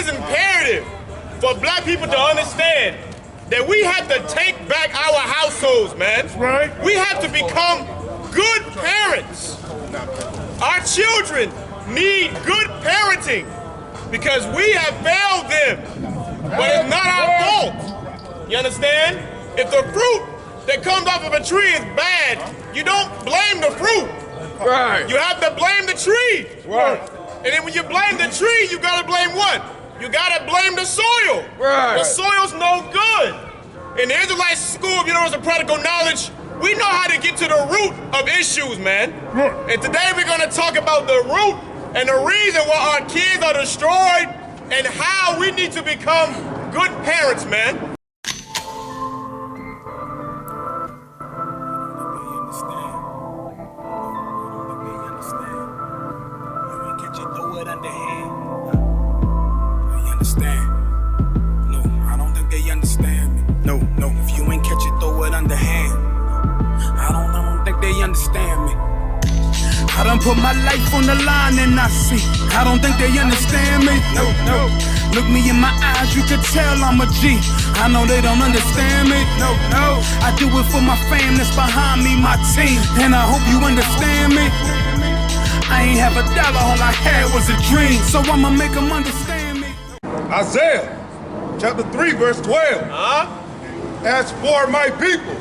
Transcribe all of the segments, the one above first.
is imperative for black people to understand that we have to take back our households, man. Right. We have to become good parents. Our children need good parenting because we have failed them. But it's not our fault. You understand? If the fruit that comes off of a tree is bad, you don't blame the fruit. Right. You have to blame the tree. Right. And then when you blame the tree, you gotta blame what? You gotta blame the soil. Right. The soil's no good. In the Israelite School of Universal Practical Knowledge, we know how to get to the root of issues, man. Right. And today we're gonna talk about the root and the reason why our kids are destroyed and how we need to become good parents, man. I done put my life on the line and I see. I don't think they understand me. No. Look me in my eyes, you can tell I'm a G. I know they don't understand me. No. I do it for my fam that's behind me, my team. And I hope you understand me. I ain't have a dollar, all I had was a dream. So I'ma make them understand me. Isaiah chapter 3 verse 12. As for my people,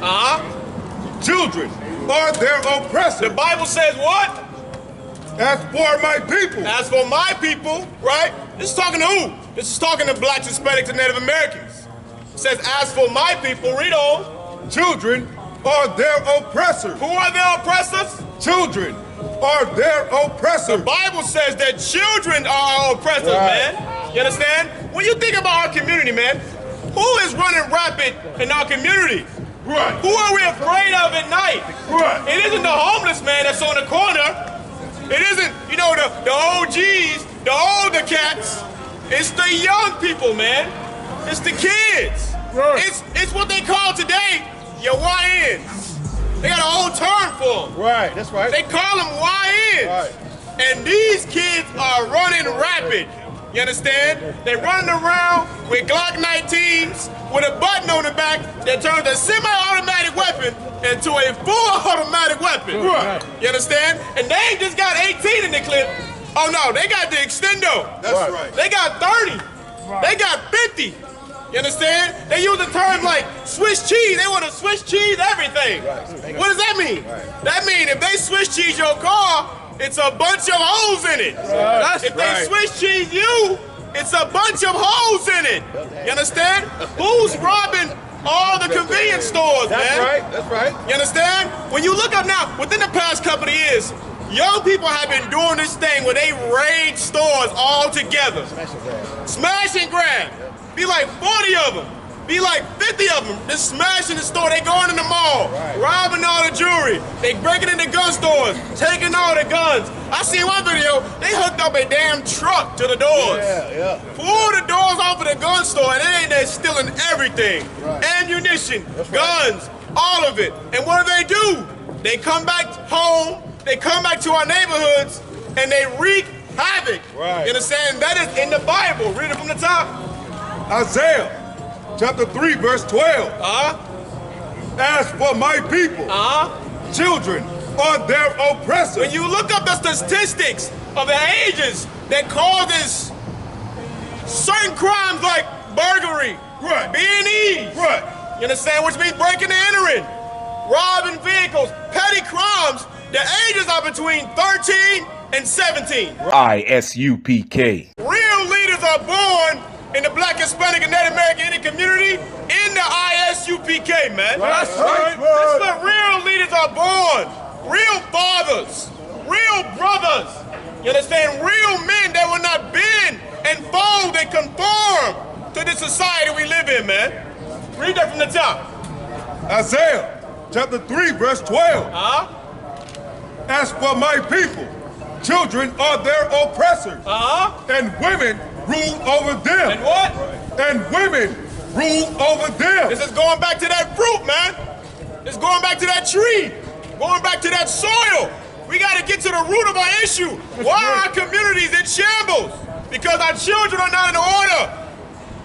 children are their oppressor. The Bible says what? As for my people. As for my people, right? This is talking to who? This is talking to blacks, Hispanics, and Native Americans. It says, as for my people, read on. Children are their oppressors. Who are their oppressors? Children are their oppressors. The Bible says that children are our oppressors, man. You understand? When you think about our community, man, who is running rapid in our community? Right. Who are we afraid of at night? Right. It isn't the homeless man that's on the corner. It isn't, you know, the OGs, the older cats. It's the young people, man. It's the kids. Right. It's what they call today your YNs. They got a whole term for them. Right, that's right. They call them YNs. Right. And these kids are running rapid. You understand? They're running around with Glock 19s with a button on the back that turns a semi-automatic weapon into a full automatic weapon. Right. You understand? And they ain't just got 18 in the clip. Oh no, they got the extendo. That's right. They got 30. Right. They got 50. You understand? They use a term like Swiss cheese. They want to Swiss cheese everything. Right. What does that mean? Right. That means if they Swiss cheese your car, it's a bunch of holes in it. Right. If they Swiss cheese you, it's a bunch of holes in it. You understand? Who's robbing all the convenience stores, man? That's right. You understand? When you look up now, within the past couple of years, young people have been doing this thing where they raid stores all together. Smash and grab. Be like 40 of them. Be like 50 of them. Just smashing the store. They going in the mall, robbing all the jewelry. They breaking into gun stores, taking all the guns. I seen one video, they hooked up a damn truck to the doors. Pull the doors off of the gun store and they're stealing everything. Ammunition, guns, all of it. And what do? They come back home, they come back to our neighborhoods, and they wreak havoc. You understand? That is in the Bible. Read it from the top. Isaiah chapter 3 verse 12. As for my people, children are their oppressors. When you look up the statistics of the ages that causes certain crimes like burglary, B&Es, you understand, which means breaking and entering, robbing vehicles, petty crimes, the ages are between 13 and 17. I.S.U.P.K. Real leaders are born in the black, Hispanic, and Native American Indian community in the I.S.U.P.K, man. That's right. That's where real leaders are born. Real fathers, real brothers. You understand? Real men that will not bend and fold and conform to the society we live in, man. Read that from the top. Isaiah chapter 3 verse 12. As for my people, children are their oppressors. And women rule over them. And what? And women rule over them. This is going back to that fruit, man. It's going back to that tree. Going back to that soil. We got to get to the root of our issue. Why are our communities in shambles? Because our children are not in order.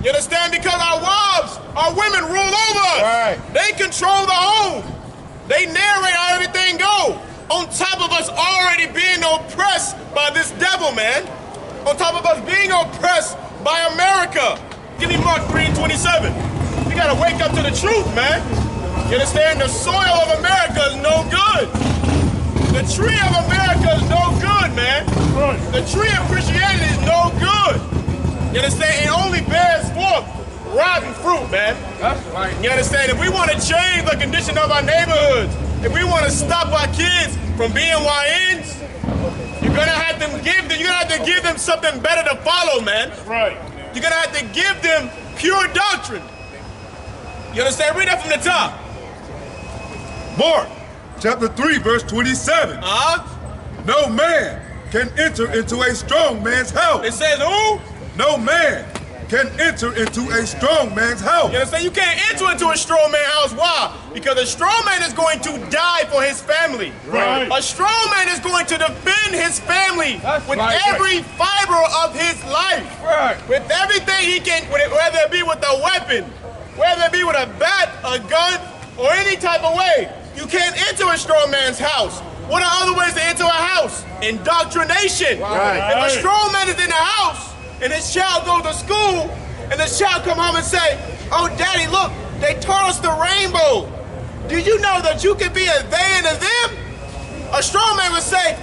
You understand? Because our wives, our women rule over us. Right. They control the home. They narrate how everything goes. On top of us already being oppressed by this devil, man. On top of us being oppressed by America. Give me Mark 3:27. You gotta wake up to the truth, man. You understand? The soil of America is no good. The tree of America is no good, man. The tree of Christianity is no good. You understand? It only bears forth rotten fruit, man. That's right. You understand? If we want to change the condition of our neighborhoods, if we want to stop our kids from being YNs, you're gonna have to give them something better to follow, man. Right. You're gonna have to give them pure doctrine. You understand? Read that from the top. Mark chapter 3, verse 27. No man can enter into a strong man's house. It says who? No man can enter into a strong man's house. You understand? You can't enter into a strong man's house. Why? Because a strong man is going to die for his family. Right. A strong man is going to defend his family with right. every fiber of his life. Right. With everything he can, whether it be with a weapon, whether it be with a bat, a gun, or any type of way. You can't enter a strong man's house. What are other ways to enter a house? Indoctrination. Right. If a strong man is in the house, and his child goes to school, and his child come home and say, oh, daddy, look, they taught us the rainbow. Do you know that you can be a they and a them? A strong man would say,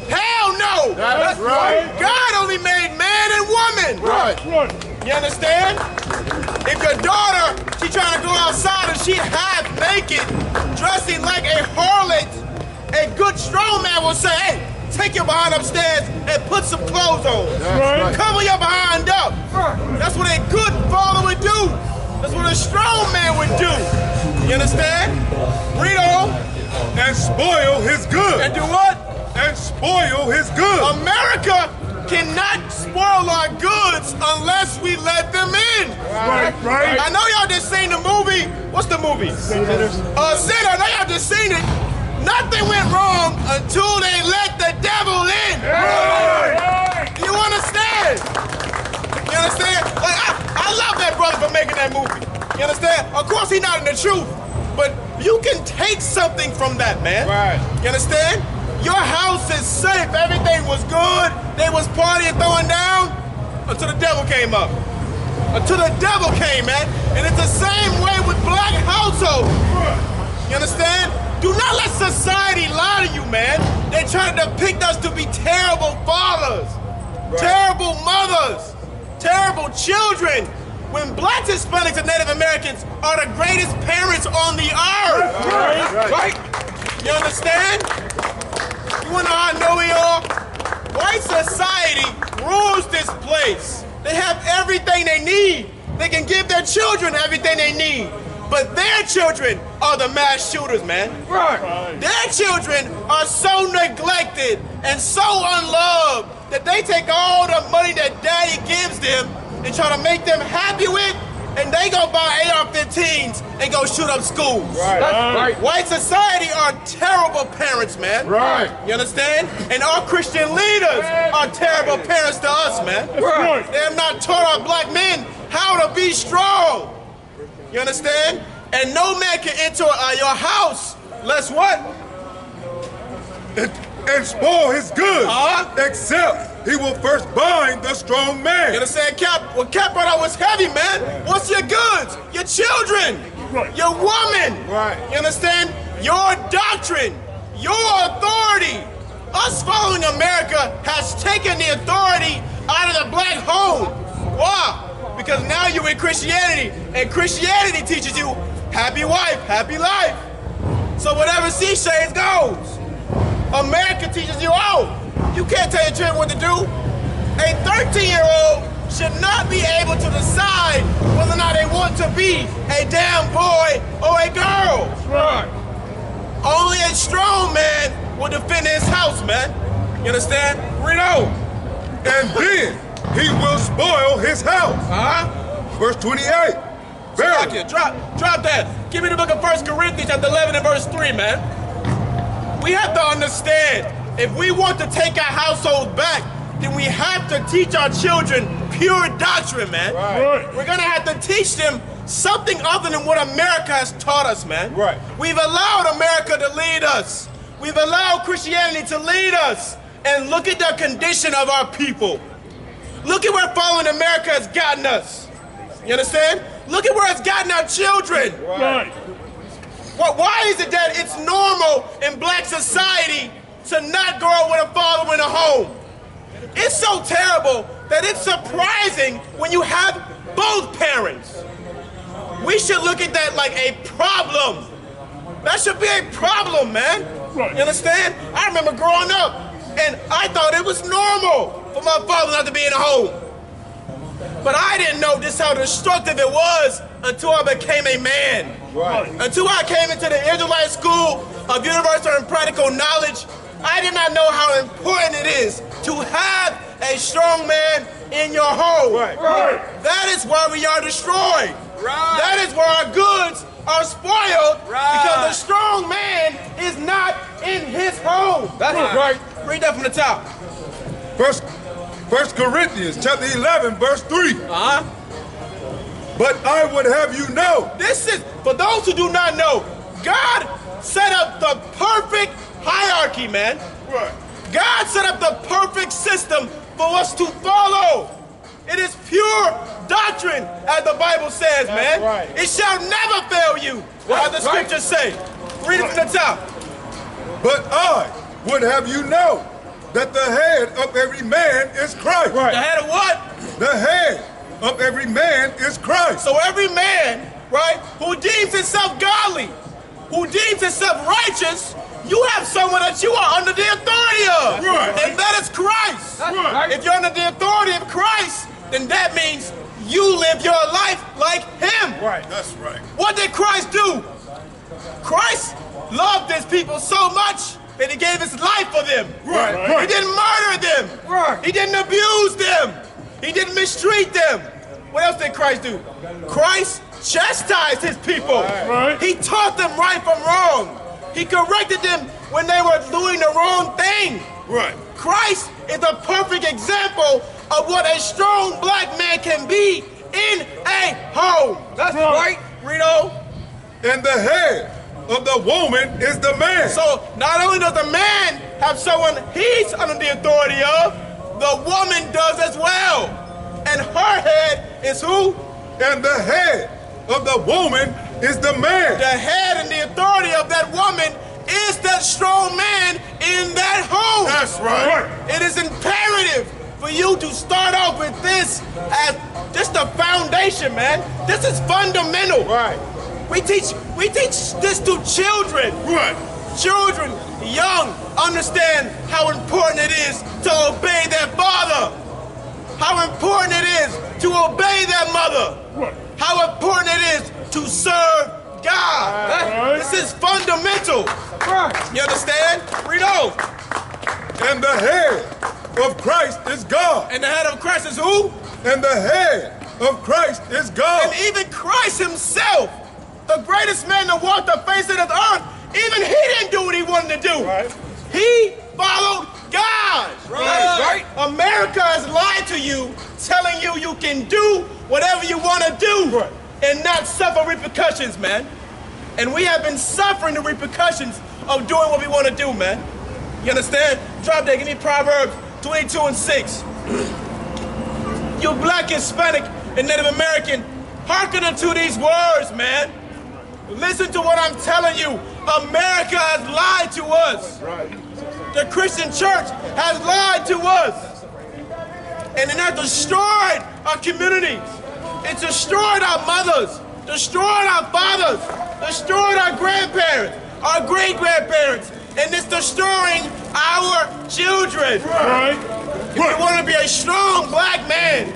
hell no. That's right. God only made man and woman. Right. You understand? If your daughter, she's trying to go outside and she half naked, dressing like a harlot, a good strong man will say, hey, take your behind upstairs and put some clothes on. Right. Cover your behind up. That's what a good father would do. That's what a strong man would do. You understand? Read on. And spoil his good. And do what? And spoil his good. America cannot spoil our goods unless we let them in. Right. Right. I know y'all just seen the movie. What's the movie? Sinners. Sinner. I know y'all just seen it. Nothing went wrong until they let the devil in. Right. You understand? You understand? Like, I love that brother for making that movie. You understand? Of course, he's not in the truth, but you can take something from that, man. Right. You understand? Your house is safe. Everything was good. They was partying, throwing down until the devil came up. Until the devil came, man. And it's the same way with black households. You understand? Do not let society lie to you, man. They're trying to depict us to be terrible fathers, terrible mothers, terrible children, when blacks, Hispanics, and Native Americans are the greatest parents on the earth. Right? You understand? You wanna know how I know we are? White society rules this place. They have everything they need. They can give their children everything they need. But their children are the mass shooters, man. Right. Their children are so neglected and so unloved that they take all the money that daddy gives them and try to make them happy with, and they go buy AR-15s and go shoot up schools. Right. That's right. White society are terrible parents, man. Right. You understand? And our Christian leaders are terrible parents to us, man. Right. They have not taught our black men how to be strong. You understand? And no man can enter your house less what? And spoil his goods. Except he will first bind the strong man. You understand, Cap? What Cap brought out was heavy, man. What's your goods? Your children. Right. Your woman. Right. You understand? Your doctrine. Your authority. Us following America has taken the authority out of the black home. Why? Because now you're in Christianity, and Christianity teaches you happy wife, happy life. So whatever she says goes. America teaches you, oh, you can't tell your children what to do. A 13-year-old should not be able to decide whether or not they want to be a damn boy or a girl. Right. Only a strong man will defend his house, man. You understand? Read on. And then he will spoil his house. Verse 28. Verily. Drop that. Give me the book of 1 Corinthians chapter 11 and verse 3, man. We have to understand, if we want to take our household back, then we have to teach our children pure doctrine, man. Right. We're gonna have to teach them something other than what America has taught us, man. Right. We've allowed America to lead us. We've allowed Christianity to lead us. And look at the condition of our people. Look at where following America has gotten us. You understand? Look at where it's gotten our children. Right. Why is it that it's normal in black society to not grow up with a father in a home? It's so terrible that it's surprising when you have both parents. We should look at that like a problem. That should be a problem, man. Right. You understand? I remember growing up, and I thought it was normal for my father not to be in the home. But I didn't know just how destructive it was until I became a man. Right. Until I came into the Israelite School of Universal and Practical Knowledge, I did not know how important it is to have a strong man in your home. Right. Right. That is why we are destroyed. Right. That is where our goods are spoiled Right. because the strong man is not in his home. That's right. Read that from the top. First Corinthians chapter 11, verse 3. But I would have you know. This is, for those who do not know, God set up the perfect hierarchy, man. Right. God set up the perfect system for us to follow. It is pure doctrine, as the Bible says, man. right. It shall never fail you, as the scriptures say. Read it from the top. But I would have you know that the head of every man is Christ. The head of what? The head of every man is Christ. So every man, right, who deems himself godly, who deems himself righteous, you have someone that you are under the authority of. Right. And that is Christ. Right. If you're under the authority of Christ, then that means you live your life like him. Right, that's right. What did Christ do? Christ loved his people so much that he gave his life for them. Right, He right. didn't murder them. Right. He didn't abuse them. He didn't mistreat them. What else did Christ do? Christ chastised his people. Right. He taught them right from wrong. He corrected them when they were doing the wrong thing. Right. Christ is a perfect example of what a strong black man can be in a home. That's right. Read on. And the head of the woman is the man. So not only does the man have someone he's under the authority of, the woman does as well. And her head is who? And the head of the woman is the man. The head and the authority of that woman is that strong man in that home. That's right. It is imperative for you to start off with this as just the foundation, man. This is fundamental. Right. We teach this to children. Right. Children, young, understand how important it is to obey their father. How important it is to obey their mother. How important it is to serve God. This is fundamental. You understand? Read on. And the head of Christ is God. And the head of Christ is who? And the head of Christ is God. And even Christ himself, the greatest man to walk the face of this earth, even he didn't do what he wanted to do. Right. He followed God. Right. America has lied to you, telling you you can do whatever you want to do Right. and not suffer repercussions, man. And we have been suffering the repercussions of doing what we want to do, man. You understand? Drop that. Give me Proverbs 22:6. You black, Hispanic, and Native American, hearken unto these words, man. Listen to what I'm telling you. America has lied to us. The Christian church has lied to us. And it has destroyed our communities. It's destroyed our mothers, destroyed our fathers, destroyed our grandparents, our great-grandparents, and it's destroying our children. Right. If you want to be a strong black man,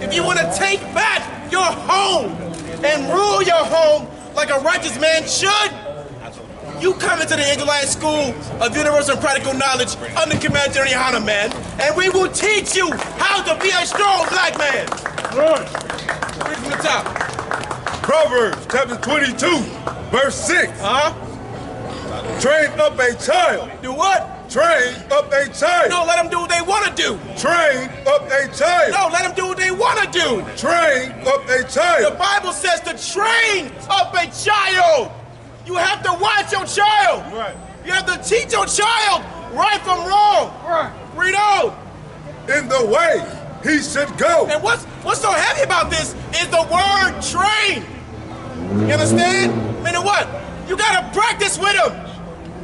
if you want to take back your home and rule your home like a righteous man should, you come into the Israelite School of Universal and Practical Knowledge under Commander YAHANNA, man, and we will teach you how to be a strong black man. Right. Read from the top. Proverbs chapter 22, verse 6. Huh? Train up a child Do what? Train up a child. No, let them do what they want to do. Train up a child. No, let them do what they want to do. Train up a The child. Bible says to train up a child. You have to watch your child. Right. You have to teach your child right from wrong. Right. Read on. In the way he should go. And what's so heavy about this is the word train. You understand? Meaning what? You gotta practice with them.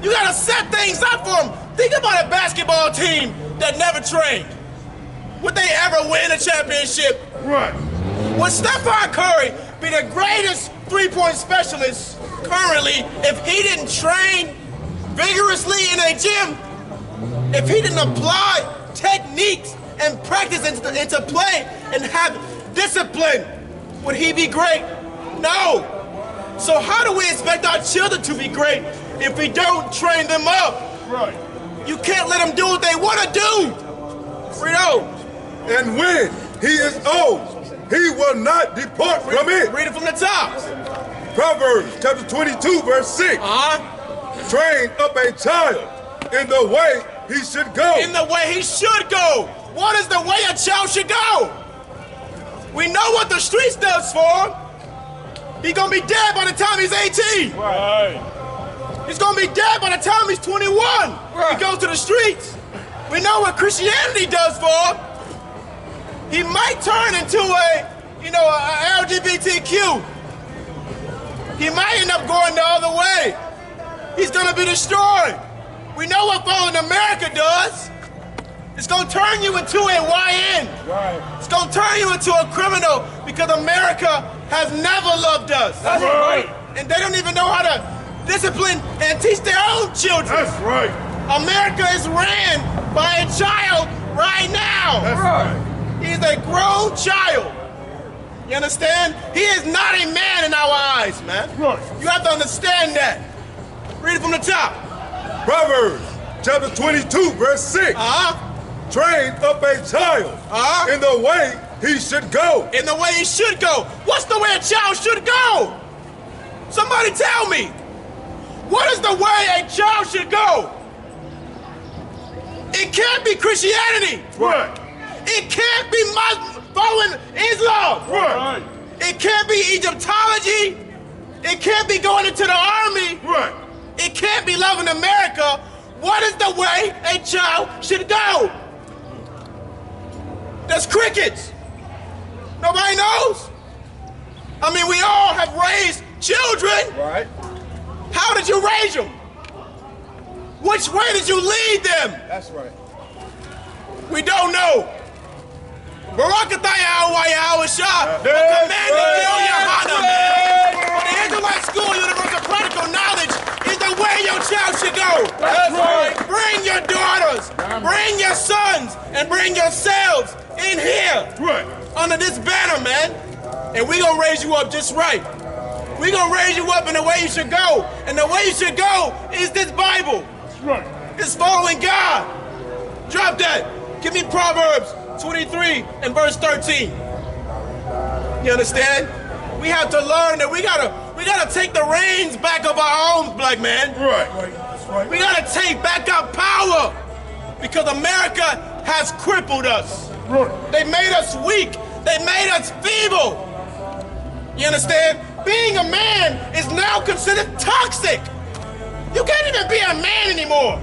You gotta set things up for them. Think about a basketball team that never trained. Would they ever win a championship? Right. Would Stephon Curry be the greatest three-point specialist currently if he didn't train vigorously in a gym? If he didn't apply techniques and practice into play and have discipline, would he be great? No. So how do we expect our children to be great if we don't train them up? Right. You can't let them do what they want to do. Read on. And when he is old, he will not depart from it. Read it from the top. Proverbs chapter 22, verse 6. Train up a child in the way he should go. In the way he should go. What is the way a child should go? We know what the streets does for him. He's gonna be dead by the time he's 18. Right. He's gonna be dead by the time he's 21. He goes to the streets. We know what Christianity does for him. He might turn into a LGBTQ. He might end up going the other way. He's gonna be destroyed. We know what following America does. It's gonna turn you into a YN. Right. It's gonna turn you into a criminal because America has never loved us. That's right. And they don't even know how to discipline and teach their own children. That's right. America is ran by a child right now. That's right. He's a grown child. You understand? He is not a man in our eyes, man. Right. You have to understand that. Read it from the top. Proverbs chapter 22, verse 6. Train up a child in the way he should go. In the way he should go. What's the way a child should go? Somebody tell me. What is the way a child should go? It can't be Christianity. Right. It can't be following Islam. Right. It can't be Egyptology. It can't be going into the army. Right. It can't be loving America. What is the way a child should go? That's crickets. Nobody knows. I mean, we all have raised children. Right. How did you raise them? Which way did you lead them? That's right. We don't know. Barakataya Shah, Commandant YAHANNA, man. The Israelite School Universal Practical Knowledge is the way your child should go. That's right. Bring your daughters, bring your sons, and bring yourselves in here. Right. Under this banner, man. And we gonna raise you up just right. We gonna raise you up in the way you should go. And the way you should go is this Bible. Right. It's following God. Drop that. Give me Proverbs 23 and verse 13. You understand? We have to learn that we gotta take the reins back of our homes, black man. Right. That's right. We gotta take back our power because America has crippled us. Right. They made us weak. They made us feeble. You understand? Being a man is now considered toxic. You can't even be a man anymore.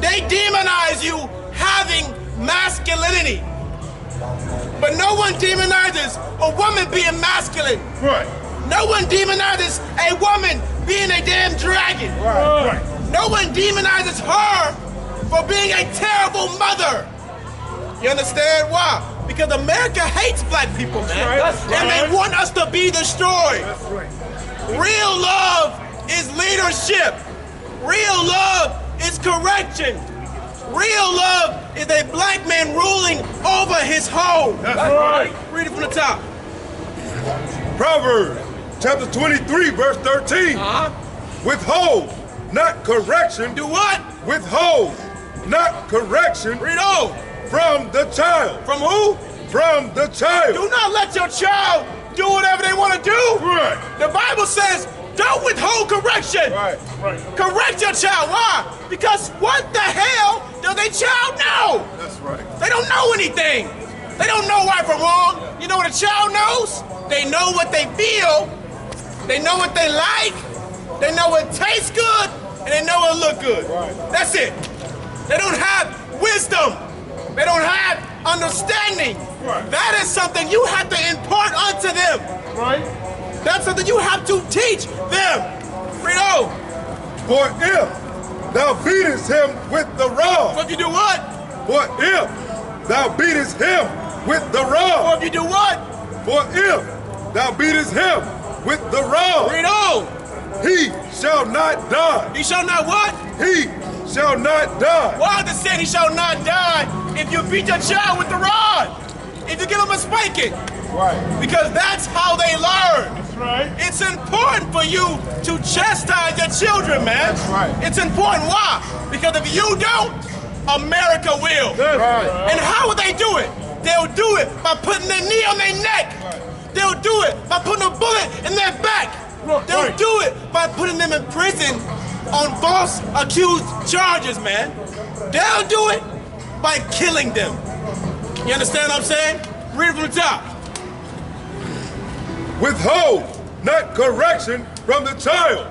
They demonize you having masculinity. But no one demonizes a woman being masculine. Right. No one demonizes a woman being a damn dragon. Right. No one demonizes her for being a terrible mother. You understand why? Because America hates black people, man. That's right. And they want us to be destroyed. That's right. Real love is leadership. Real love is correction. Real love is a black man ruling over his home. That's right. Read it from the top. Proverbs chapter 23, verse 13. Withhold not correction. Do what? Withhold not correction Read on. from the child. From who? From the child. Do not let your child do whatever they want to do. Right. The Bible says, Don't withhold correction. Right. Correct your child. Why? Because what the hell does a child know? That's right. They don't know anything. They don't know right from wrong. You know what a child knows? They know what they feel. They know what they like. They know what tastes good, and they know what look good. Right. That's it. They don't have wisdom. They don't have understanding. Right. That is something you have to impart unto them. Right. That's something you have to teach them. Read on. For if thou beatest him with the rod. So if you do what? For if thou beatest him with the Or rod. if you do what? For if thou beatest him with the rod, Read on. he shall not die. He shall not what? He shall not die. Why does it say he shall not die if you beat your child with the rod? If you give him a spanking. Right. Because that's how they learn. That's right. It's important for you to chastise your children, man. That's right. It's important. Why? Because if you don't, America will. That's right. And how will they do it? They'll do it by putting their knee on their neck. They'll do it by putting a bullet in their back. They'll Right. do it by putting them in prison on false accused charges, man. They'll do it by killing them. You understand what I'm saying? Read it from the top. Withhold not correction from the child.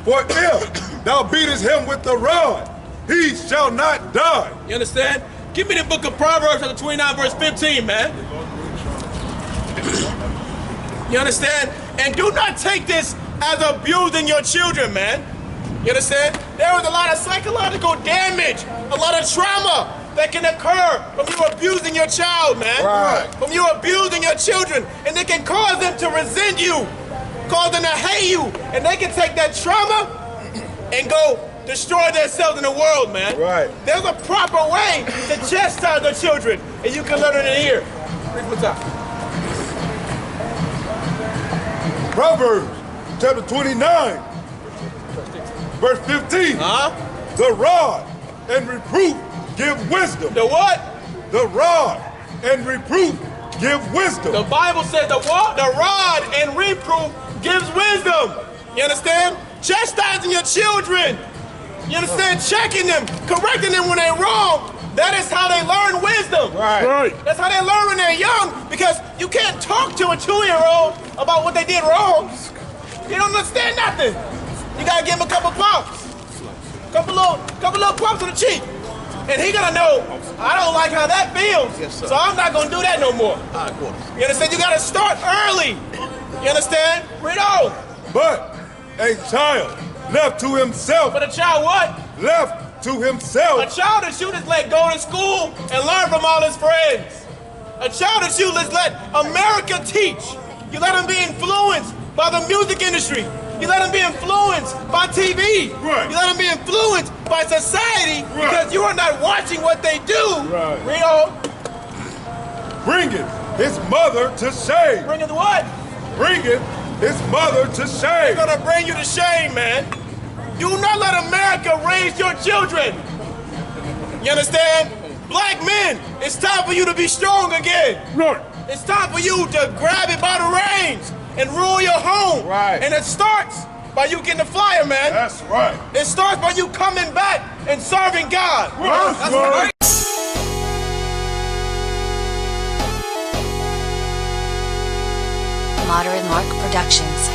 For if thou beatest him with the rod, he shall not die. You understand? Give me the book of Proverbs chapter 29 verse 15, man. You understand? And do not take this as abusing your children, man. You understand? There is a lot of psychological damage, a lot of trauma that can occur from you abusing your child, man. Right. From you abusing your children. And it can cause them to resent you, cause them to hate you. And they can take that trauma and go destroy themselves in the world, man. Right. There's a proper way to chastise the children, and you can learn it in here. Read from the top. Proverbs chapter 29, verse 15. The rod and reproof give wisdom. The what? The rod and reproof give wisdom. The Bible says the rod and reproof gives wisdom. You understand? Chastising your children. You understand? Checking them, correcting them when they're wrong. That is how they learn wisdom. Right. That's how they learn when they're young, because you can't talk to a 2-year-old about what they did wrong. They don't understand nothing. You gotta give him a couple bumps. Couple little bumps on the cheek. And he gonna know, I don't like how that feels, so I'm not gonna do that no more. You understand? You gotta start early. You understand? Read on. But a child left to himself, But a child what? left to A himself, child that you just let go to school and learn from all his friends. A child that you just let America teach. You let him be influenced by the music industry. You let him be influenced by TV. Right. You let him be influenced by society because you are not watching what they do. Right. Read on. bringeth his mother to shame. Bring it to what? Bringeth his mother to shame. They're gonna bring you to shame, man. Do not let America raise your children. You understand? Black men, it's time for you to be strong again. Right. It's time for you to grab it by the reins and rule your home. Right. And it starts by you getting the flyer, man. That's right. It starts by you coming back and serving God. That's right. Moderate Mark Productions.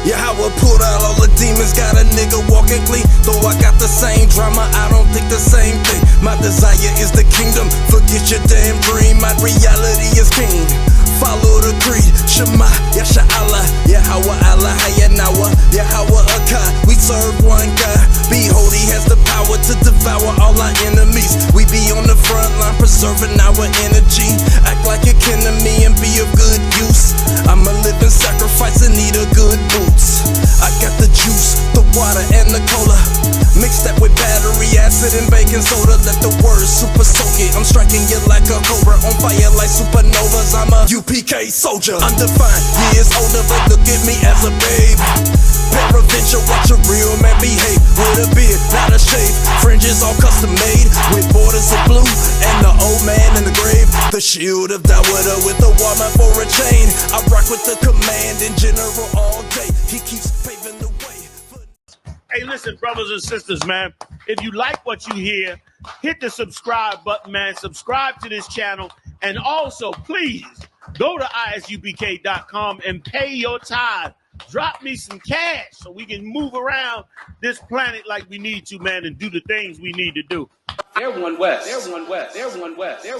Yeah, how I pulled out all the demons, got a nigga walking clean. Though I got the same drama, I don't think the same thing. My desire is the kingdom, forget your damn dream. My reality is king, follow the creed. Shema, Yasha Allah, Yahweh Allah, Hayanawa, Yahweh Akkad. We serve one God, behold he has the power to devour all our enemies. We be on the front line, preserving our energy. Act like you kin to me and be of good use. I'm a living sacrifice and need a good boots. I got the juice, the water and the cola. Mix that with battery acid and baking soda. Let the words super soak it. I'm striking you like a cobra, on fire like supernovas. I'm a U.P.K soldier, undefined, years older, but look at me as a babe. Paraventure, watch a real man behave. With a beard, not a shave. Fringes all custom made, with borders of blue. And the old man in the grave, The shield of Dawada with the warmer for a chain. I rock with the command in general all day. He keeps paving the way. Hey, listen, brothers and sisters, man. If you like what you hear, hit the subscribe button, man. Subscribe to this channel. And also, please, go to ISUPK.com and pay your tithe. Drop me some cash so we can move around this planet like we need to, man, and do the things we need to do. They're one west. They're one west. They're one west. They're